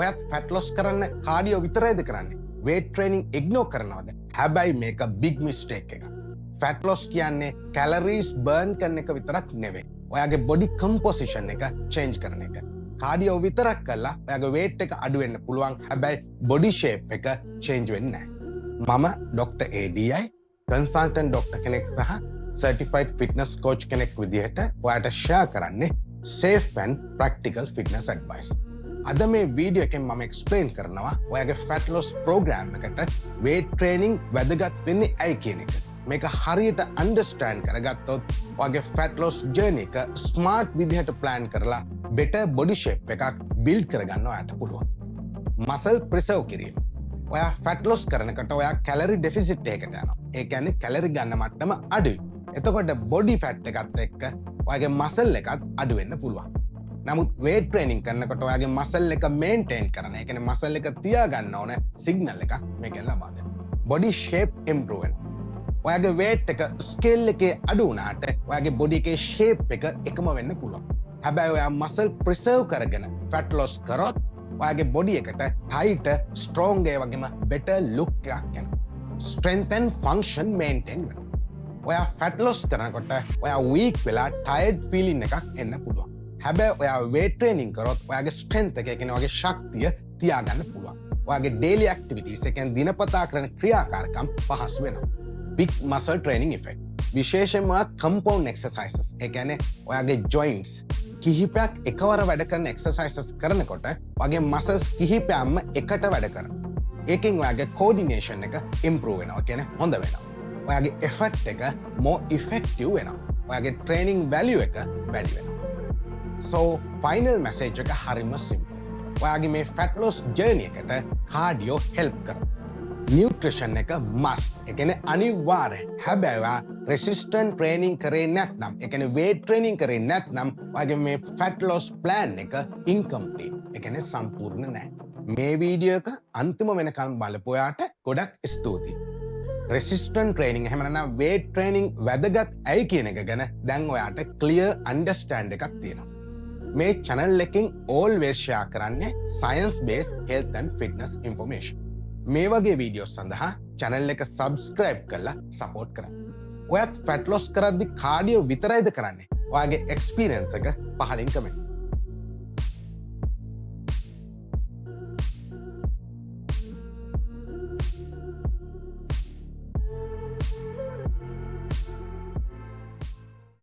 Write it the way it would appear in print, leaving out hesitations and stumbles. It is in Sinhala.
ඔයත් ෆැට් ලොස් කරන්න කාඩියෝ විතරයිද කරන්නේ? weight training ignore කරනවද? හැබැයි මේක big mistake එක. ෆැට් ලොස් කියන්නේ calories burn කරන එක විතරක් නෙවෙයි. ඔයාගේ body composition එක change කරන එක. කාඩියෝ විතරක් කළා ඔයාගේ weight එක අඩු වෙන්න පුළුවන්. හැබැයි body shape එක change වෙන්නේ නැහැ. මම Dr. ADI consultant doctor කෙනෙක් සහ certified fitness coach කෙනෙක් විදිහට ඔයාට share කරන්නේ safe and practical fitness advice. අද මේ වීඩියෝ එකෙන් මම එක්ස්ප්ලේන් කරනවා ඔයාගේ fat loss program එකට weight training වැදගත් වෙන්නේ ඇයි කියන එක. මේක හරියට understand කරගත්තොත් ඔයාගේ fat loss journey එක smart විදිහට plan කරලා better body shape එකක් build කරගන්න ඔයාට පුළුවන්. muscle preserve කිරීම. ඔයා fat loss කරනකොට ඔයා calorie deficit එකකට යනවා. ඒ කියන්නේ calorie ගන්න මට්ටම අඩුයි. එතකොට body fat එකත් එක්ක ඔයාගේ muscle එකත් අඩු වෙන්න පුළුවන්. නමුත් weight training කරනකොට ඔයාගේ muscle එක maintain කරන, ඒ කියන්නේ muscle එක තියාගන්න ඕන signal එකක් මේකෙන් ලබා දෙනවා. body shape improve වෙනවා. ඔයාගේ weight එක scale එකේ අඩු වුණාට ඔයාගේ body එකේ shape එක එකම වෙන්න පුළුවන්. හැබැයි ඔයා muscle preserve කරගෙන fat loss කරොත් ඔයාගේ body එකට tight, strong ඒ වගේම better look එකක් එනවා. strength and function maintain වෙනවා. ඔයා fat loss කරනකොට ඔයා weak වෙලා tired feeling එකක් එන්න පුළුවන්. හැබැයි ඔයා weight training කරොත් ඔයාගේ strength එක, ඒ කියන්නේ ඔයාගේ ශක්තිය තියාගන්න පුළුවන්. ඔයාගේ daily activities, ඒ කියන්නේ දිනපතා කරන ක්‍රියාකාරකම් පහසු වෙනවා. big muscle training effect. විශේෂයෙන්ම compound exercises, ඒ කියන්නේ ඔයාගේ joints කිහිපයක් එකවර වැඩ කරන exercises කරනකොට ඔයාගේ muscles කිහිපයක්ම එකට වැඩ කරනවා. ඒකෙන් ඔයාගේ coordination එක improve වෙනවා, කියන්නේ හොඳ වෙනවා. ඔයාගේ effort එක more effective වෙනවා. ඔයාගේ training value එක වැඩි වෙනවා. So final message එක හරිම simple. ඔයාගේ මේ fat loss journey එකට cardio help කරනවා. Nutrition එක must. ඒ කියන්නේ අනිවාර්යයි. හැබැයි ඔයා resistant training කරේ නැත්නම්, ඒ කියන්නේ weight training කරේ නැත්නම් ඔයාගේ මේ fat loss plan එක incomplete. ඒ කියන්නේ සම්පූර්ණ නැහැ. මේ වීඩියෝ එක අන්තිම වෙනකම් බලපු ඔයාට ගොඩක් ස්තුතියි. resistant training එහෙම නැත්නම් weight training වැදගත් ඇයි කියන එක ගැන දැන් ඔයාට clear understand එකක් තියෙනවා. මේ channel එකකින් always share කරන්නේ science based health and fitness information. මේ වගේ වීඩියෝ සඳහා channel එක subscribe කරලා support කරන්න. ඔයත් fat loss කරද්දි cardio විතරයිද කරන්නේ? ඔයාගේ experience එක පහලින් comment